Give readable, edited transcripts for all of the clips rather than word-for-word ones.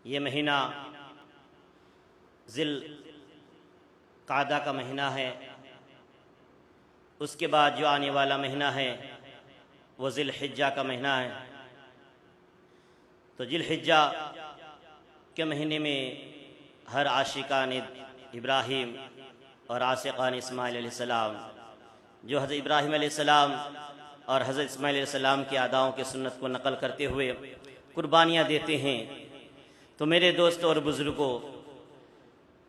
یہ مہینہ ذی القعدہ کا مہینہ ہے۔ اس کے بعد جو آنے والا مہینہ ہے وہ ذی الحجہ کا مہینہ ہے۔ تو ذی الحجہ کے مہینے میں ہر عاشقان ابراہیم اور عاشقان اسماعیل علیہ السلام جو حضرت ابراہیم علیہ السلام اور حضرت اسماعیل علیہ السلام کی اداؤں کی سنت کو نقل کرتے ہوئے قربانیاں دیتے ہیں۔ تو میرے دوستوں اور بزرگوں،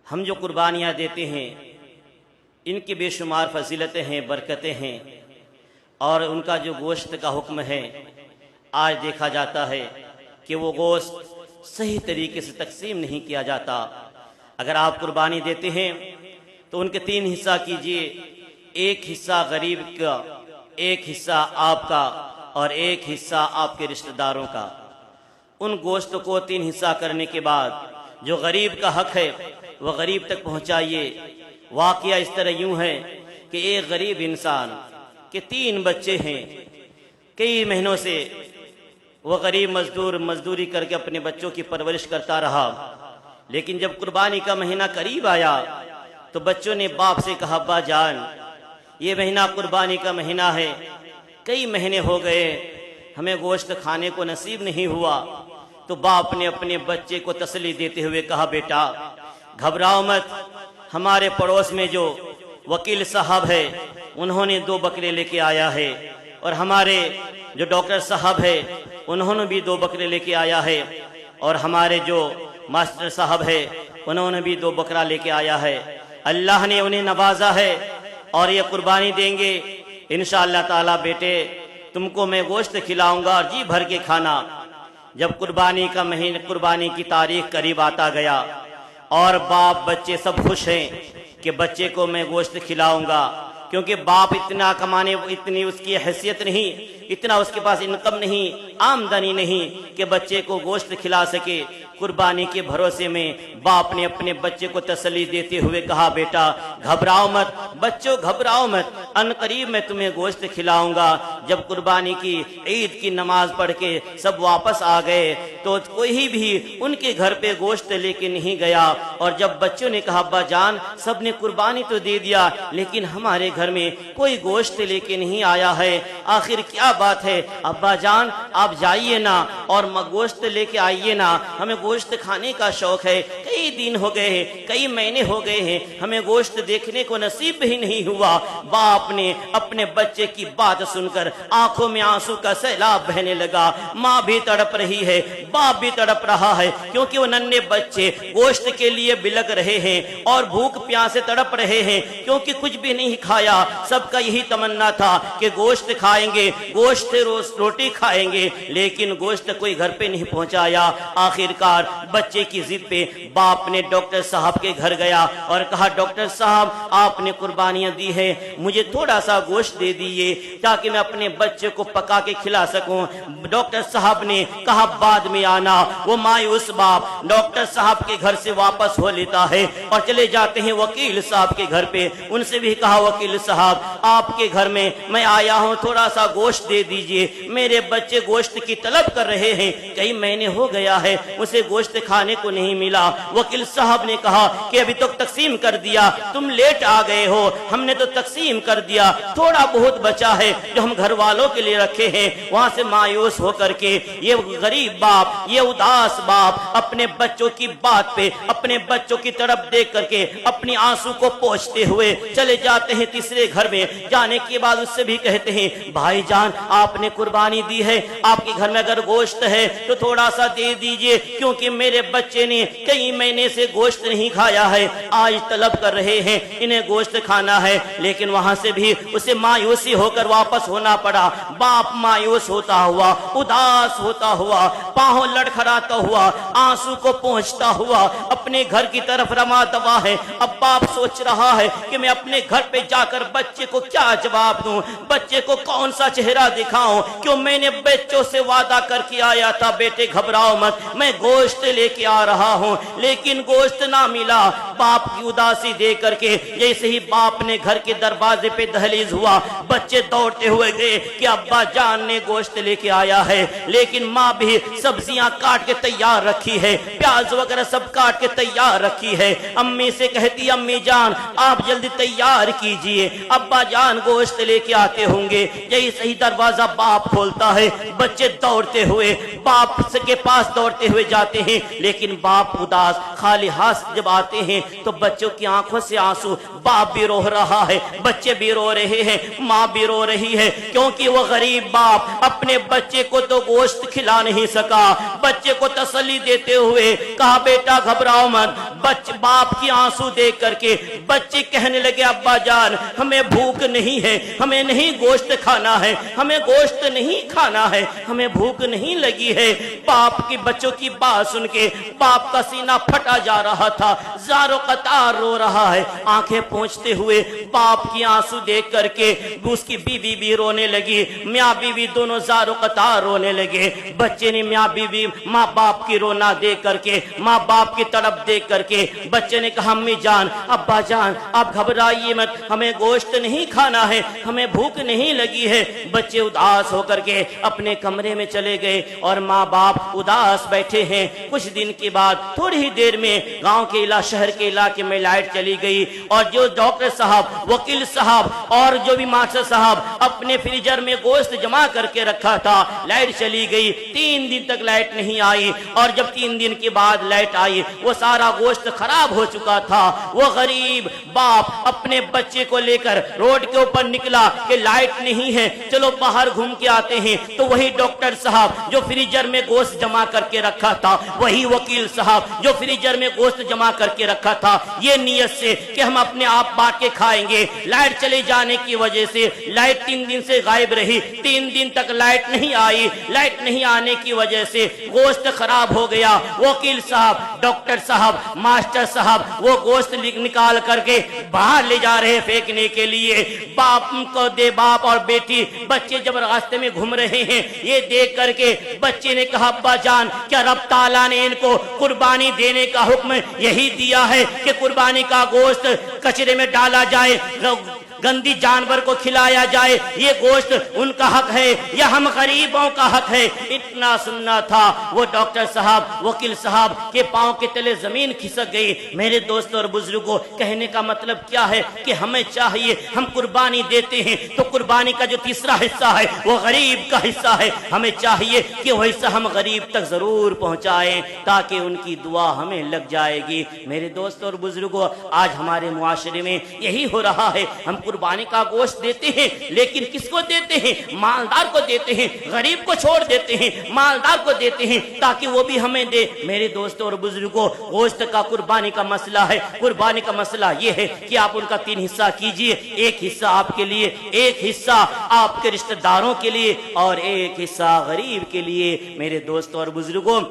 ہم جو قربانیاں دیتے ہیں ان کی بے شمار فضیلتیں ہیں، برکتیں ہیں، اور ان کا جو گوشت کا حکم ہے آج دیکھا جاتا ہے کہ وہ گوشت صحیح طریقے سے تقسیم نہیں کیا جاتا۔ اگر آپ قربانی دیتے ہیں تو ان کے 3 حصہ کیجئے، ایک حصہ غریب کا، ایک حصہ آپ کا، اور ایک حصہ آپ کے رشتہ داروں کا۔ ان گوشت کو 3 حصہ کرنے کے بعد جو غریب کا حق ہے وہ غریب تک پہنچائیے۔ واقعہ اس طرح یوں ہے کہ ایک غریب انسان کے 3 بچے ہیں، کئی مہینوں سے وہ غریب مزدوری کر کے اپنے بچوں کی پرورش کرتا رہا، لیکن جب قربانی کا مہینہ قریب آیا تو بچوں نے باپ سے کہا، ابا جان یہ مہینہ قربانی کا مہینہ ہے، کئی مہینے ہو گئے ہمیں گوشت کھانے کو نصیب نہیں ہوا۔ تو باپ نے اپنے بچے کو تسلی دیتے ہوئے کہا، بیٹا گھبراؤ مت، ہمارے پڑوس میں جو وکیل صاحب ہے انہوں نے 2 بکرے لے کے آیا ہے، اور ہمارے جو ڈاکٹر صاحب ہے انہوں نے بھی 2 بکرے لے کے آیا ہے، اور ہمارے جو ماسٹر صاحب ہے انہوں نے بھی 2 بکرا لے کے آیا ہے۔ اللہ نے انہیں نوازا ہے اور یہ قربانی دیں گے انشاءاللہ تعالی۔ بیٹے تم کو میں گوشت کھلاؤں گا اور جی بھر کے کھانا۔ جب قربانی کا مہینہ، قربانی کی تاریخ قریب آتا گیا اور باپ بچے سب خوش ہیں کہ بچے کو میں گوشت کھلاؤں گا، کیونکہ باپ اتنا کمانے، اتنی اس کی حیثیت نہیں، اتنا اس کے پاس انکم نہیں، آمدنی نہیں کہ بچے کو گوشت کھلا سکے۔ قربانی کے بھروسے میں باپ نے اپنے بچے کو تسلی دیتے ہوئے کہا، بیٹا گھبراؤ مت، بچوں گھبراؤ مت، ان قریب میں تمہیں گوشت کھلاؤں گا۔ جب قربانی کی عید کی نماز پڑھ کے سب واپس آ گئے تو کوئی بھی ان کے گھر پہ گوشت لے کے نہیں گیا، اور جب بچوں نے کہا، ابا جان سب نے قربانی تو دے دیا لیکن ہمارے گھر میں کوئی گوشت لے کے نہیں آیا ہے، آخر کیا بات ہے؟ ابا جان آپ جائیے نا اور گوشت لے کے آئیے نا، ہمیں گوشت کھانے کا شوق ہے، کئی دن ہو گئے ہیں، کئی مہینے ہو گئے ہیں ہمیں گوشت دیکھنے کو نصیب ہی نہیں ہوا۔ باپ نے اپنے بچے کی بات سن کر آنکھوں میں آنسو کا سیلاب بہنے لگا۔ ماں بھی تڑپ رہی ہے، باپ بھی تڑپ رہا ہے، کیونکہ وہ ننھے بچے گوشت کے لیے بلک رہے ہیں اور بھوک پیاس سے تڑپ رہے ہیں، کیونکہ کچھ بھی نہیں کھایا۔ سب کا یہی تمنا تھا کہ گوشت کھائیں گے، گوشت روٹی کھائیں گے، لیکن گوشت کوئی گھر پہ نہیں پہنچایا۔ آخرکار بچے کی ضد پہ باپ نے ڈاکٹر صاحب کے گھر گیا اور کہا، ڈاکٹر صاحب آپ نے قربانیاں دی ہے، مجھے تھوڑا سا گوشت دے دیئے تاکہ میں اپنے بچے کو پکا کے کھلا سکوں۔ ڈاکٹر صاحب نے کہا بعد میں آنا۔ وہ مایوس باپ ڈاکٹر صاحب کے گھر سے واپس ہو لیتا ہے اور چلے جاتے ہیں وکیل صاحب کے گھر پہ۔ ان سے بھی کہا، وکیل صاحب آپ کے گھر میں میں آیا ہوں، تھوڑا سا گوشت دے دیجئے، میرے بچے گوشت کی طلب کر رہے ہیں، کئی مہینے ہو گیا ہے اسے گوشت کھانے کو نہیں ملا۔ وکیل صاحب نے کہا کہ ابھی تو تقسیم کر دیا، تم لیٹ آ گئے ہو، ہم نے تو تقسیم کر دیا، تھوڑا بہت بچا ہے جو ہم گھر والوں کے لیے رکھے ہیں۔ وہاں سے مایوس ہو کر کے یہ غریب باپ، یہ اداس باپ اپنے بچوں کی بات پہ، اپنے بچوں کی طرف دیکھ کر کے اپنی آنسو کو پوچھتے ہوئے چلے جاتے ہیں تیسرے گھر میں۔ جانے کے بعد اس سے بھی کہتے ہیں، بھائی جان آپ نے قربانی دی ہے، آپ کے گھر میں اگر گوشت ہے تو تھوڑا سا دے دیجئے، کیونکہ میرے بچے نے کئی مہینے سے گوشت نہیں کھایا ہے، آج طلب کر رہے ہیں، انہیں گوشت کھانا ہے۔ لیکن وہاں سے بھی اسے مایوسی ہو کر واپس ہونا پڑا۔ باپ مایوس ہوتا ہوا، اداس ہوتا ہوا، پاؤں لڑکھڑاتا ہوا، آنسو کو پہنچتا ہوا اپنے گھر کی طرف رواں دوا ہے۔ اب باپ سوچ رہا ہے کہ میں اپنے گھر پہ جا کر بچے کو کیا جواب دوں، بچے کو کون سا چہرہ दिखाऊं, क्यों मैंने बच्चों से वादा करके आया था बेटे घबराओ मत, मैं गोश्त लेके आ रहा हूं, लेकिन गोश्त ना मिला। बाप की उदासी देख करके जैसे ही बाप ने घर के दरवाजे पे दहलीज हुआ, बच्चे दौड़ते हुए गए कि अब्बा जान ने गोश्त लेके आया है। लेकिन माँ भी सब्जियां काट के तैयार रखी है, प्याज वगैरह सब काट के तैयार रखी है। अम्मी से कहती अम्मी जान आप जल्दी तैयार कीजिए, अब्बा जान गोश्त लेके आते होंगे। जैसे ही दरवाजा बाप खोलता है, बच्चे दौड़ते हुए बाप के पास दौड़ते हुए जाते हैं, लेकिन बाप उदास खाली हाथ जब आते हैं तो बच्चों की आंखों से आंसू, बाप भी रो रहा है, बच्चे भी रो रहे हैं, माँ भी रो रही है, क्योंकि वो गरीब बाप अपने बच्चे को तो गोश्त खिला नहीं सका। बच्चे को तसल्ली देते हुए कहा बेटा घबराओ मत। बाप की आंसू देख करके बच्चे कहने लगे अब्बा जान हमें भूख नहीं है, हमें नहीं गोश्त खाना है, हमें गोश्त नहीं खाना है, हमें भूख नहीं लगी है। बाप की बच्चों की बात सुन के बाप का सीना फटा जा रहा था, ज़ारो कतार रो रहा है। आंखें पोंछते हुए बाप की आंसू देख करके उसकी बीवी भी रोने लगी, मियाँ बीवी दोनों ज़ारो कतार रोने लगे। बच्चे ने मियाँ बीवी माँ बाप की रोना देख करके, माँ बाप की तड़प देख करके बच्चे ने कहा अम्मी जान अब्बा जान आप घबराइए मत, हमें गोश्त नहीं खाना है, हमें भूख नहीं लगी है। बच्चे उदास होकर के अपने कमरे में चले गए और माँ बाप उदास बैठे हैं। कुछ दिन के बाद थोड़ी ही देर में गांव के शहर के इलाके में लाइट चली गई और जो डॉक्टर साहब, वकील साहब और जो भी मास्टर साहब अपने फ्रीजर में गोश्त जमा करके रखा था, लाइट चली गई। 3 दिन तक लाइट नहीं आई और जब 3 दिन के बाद लाइट आई वो सारा गोश्त खराब हो चुका था। वो गरीब बाप अपने बच्चे को लेकर रोड के ऊपर निकला कि लाइट नहीं है, चलो बाहर घूम के आते हैं। तो वही डॉक्टर साहब जो फ्रीजर में गोश्त जमा करके रखा था, वही वकील साहब जो फ्रीजर में गोश्त जमा करके रखा था, ये नियत से कि हम अपने आप बांट के खाएंगे। लाइट चले जाने की वजह से लाइट 3 दिन से गायब रही, 3 दिन तक लाइट नहीं आई। लाइट नहीं आने की वजह से गोश्त खराब हो गया। वकील साहब, डॉक्टर साहब, मास्टर साहब वो गोश्त निकाल करके बाहर ले जा रहे फेंकने के लिए। बाप को दे, बाप और बेटी बच्चे जब रास्ते में घूम रहे हैं, ये देख करके बच्चे ने कहा अब्बा जान क्या रब ताला ने इनको कुर्बानी देने का हुक्म यही दिया है कि कुर्बानी का गोश्त कचरे में डाला जाए, गंदी जानवर को खिलाया जाए, ये गोश्त उनका हक है या हम गरीबों का हक है? इतना सुनना था। वो डॉक्टर साहब, वकील साहब के पांव के तले जमीन खिसक गई। मेरे दोस्तों और बुजुर्गों, कहने का मतलब क्या है कि हमें चाहिए, हम कुर्बानी देते हैं तो कुर्बानी का जो तीसरा हिस्सा है वो गरीब का हिस्सा है। हमें चाहिए कि वो हिस्सा हम गरीब तक जरूर पहुंचाएं ताकि उनकी दुआ हमें लग जाएगी। मेरे दोस्तों और बुजुर्गों, आज हमारे मुआशरे में यही हो रहा है। हम कुर्बानी का गोश्त देते हैं, लेकिन किसको देते हैं? मालदार को देते हैं, गरीब को छोड़ देते हैं, मालदार को देते हैं ताकि वो भी हमें दे। मेरे दोस्तों और बुजुर्गों, गोश्त का कुर्बानी का मसला है। कुर्बानी का मसला ये है कि आप उनका 3 हिस्सा कीजिए, एक हिस्सा आपके लिए, एक हिस्सा आपके रिश्तेदारों के लिए और एक हिस्सा गरीब के लिए। मेरे दोस्तों और बुजुर्गों,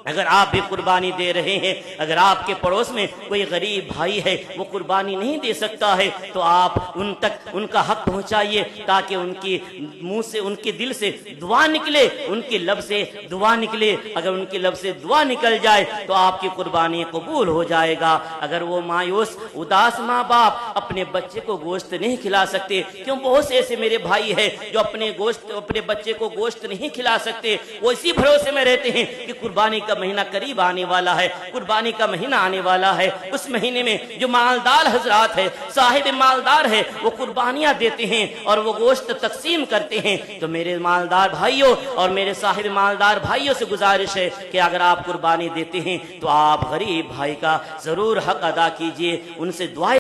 अगर आप भी कुर्बानी दे रहे हैं, अगर आपके पड़ोस में कोई गरीब भाई है वो कुर्बानी नहीं दे सकता है, तो आप उन तक उनका हक पहुंचाइए ताकि उनकी मुंह से, उनके दिल से दुआ निकले, उनके लब से दुआ निकले। अगर उनके लब से दुआ निकल जाए तो आपकी कुर्बानी कबूल हो जाएगा। अगर वो मायूस उदास माँ बाप अपने बच्चे को गोश्त नहीं खिला सकते, क्यों बहुत से ऐसे मेरे भाई है जो अपने बच्चे को गोश्त नहीं खिला सकते, वो इसी भरोसे में रहते हैं कि कुर्बानी का महीना करीब आने वाला है, कुर्बानी का महीना आने वाला है। उस महीने में जो मालदार हजरात है, साहिब मालदार है, वो कुर्बानियां देते हैं और वो गोश्त तकसीम करते हैं। तो मेरे मालदार भाइयों और मेरे साहिब मालदार भाइयों से गुजारिश है कि अगर आप कुर्बानी देते हैं तो आप गरीब भाई का जरूर हक अदा कीजिए, उनसे दुआ